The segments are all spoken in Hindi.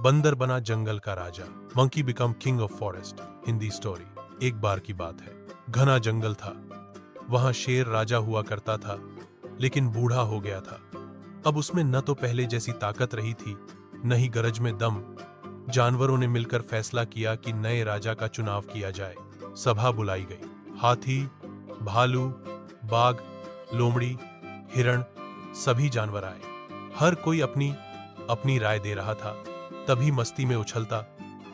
बंदर बना जंगल का राजा। Monkey become king of forest. Hindi story. एक बार की बात है, घना जंगल था। वहां शेर राजा हुआ करता था, लेकिन बूढ़ा हो गया था। अब उसमें न तो पहले जैसी ताकत रही थी, न ही गरज में दम। जानवरों ने मिलकर फैसला किया कि नए राजा का चुनाव किया जाए। सभा बुलाई गई। हाथी, भालू, बाघ, लोमड़ी, हिरण, सभी जानवर आए। हर कोई अपनी अपनी राय दे रहा था। तभी मस्ती में उछलता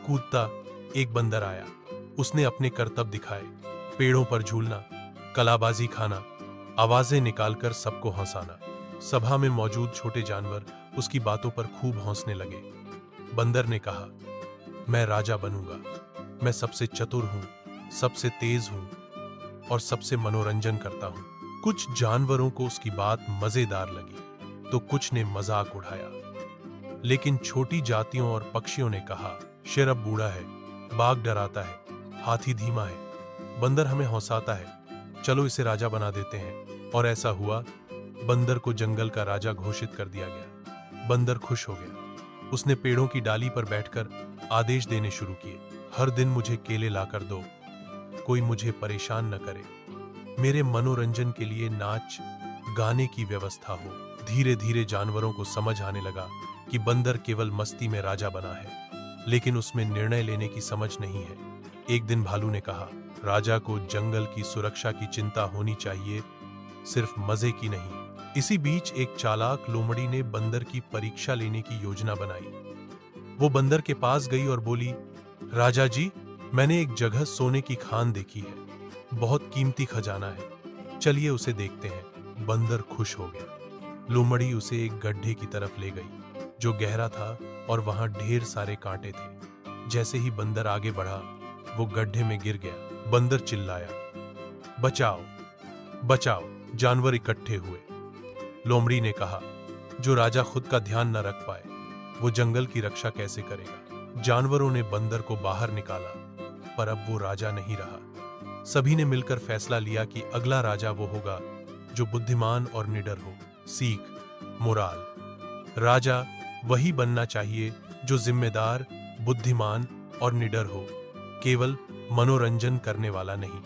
कूदता एक बंदर आया। उसने अपने करतब दिखाए। पेड़ों पर झूलना, कलाबाजी खाना, आवाजें निकालकर सबको हंसाना। सभा में मौजूद छोटे जानवर उसकी बातों पर खूब हंसने लगे। बंदर ने कहा, मैं राजा बनूंगा। मैं सबसे चतुर हूं, सबसे तेज हूं और सबसे मनोरंजन करता हूं। कुछ जानवरों को उसकी बात मजेदार लगी, तो कुछ ने मजाक उड़ाया। लेकिन छोटी जातियों और पक्षियों ने कहा, शेर अब बूढ़ा है, बाघ डराता है, हाथी धीमा है, बंदर हमें हौसाता है, चलो इसे राजा बना देते हैं। और ऐसा हुआ। बंदर को जंगल का राजा घोषित कर दिया गया। बंदर खुश हो गया। उसने पेड़ों की डाली पर बैठकर आदेश देने शुरू किए। हर दिन मुझे केले लाकर दो, कोई मुझे परेशान न करे। मेरे मनोरंजन के लिए नाच गाने की व्यवस्था हो। धीरे धीरे जानवरों को समझ आने लगा कि बंदर केवल मस्ती में राजा बना है, लेकिन उसमें निर्णय लेने की समझ नहीं है। एक दिन भालू ने कहा, राजा को जंगल की सुरक्षा की चिंता होनी चाहिए, सिर्फ मजे की नहीं। इसी बीच एक चालाक लोमड़ी ने बंदर की परीक्षा लेने की योजना बनाई। वो बंदर के पास गई और बोली, राजा जी, मैंने एक जगह सोने की खान देखी है, बहुत कीमती खजाना है, चलिए उसे देखते हैं। बंदर खुश हो गया। लोमड़ी उसे एक गड्ढे की तरफ ले गई, जो गहरा था और वहां ढेर सारे कांटे थे। जैसे ही बंदर आगे बढ़ा, वो गड्ढे में गिर गया। बंदर चिल्लाया, बचाओ बचाओ। जानवर इकट्ठे हुए। लोमड़ी ने कहा, जो राजा खुद का ध्यान न रख पाए, वो जंगल की रक्षा कैसे करेगा। जानवरों ने बंदर को बाहर निकाला, पर अब वो राजा नहीं रहा। सभी ने मिलकर फैसला लिया कि अगला राजा वो होगा जो बुद्धिमान और निडर हो। सीख, मोराल, राजा वही बनना चाहिए जो जिम्मेदार, बुद्धिमान और निडर हो, केवल मनोरंजन करने वाला नहीं।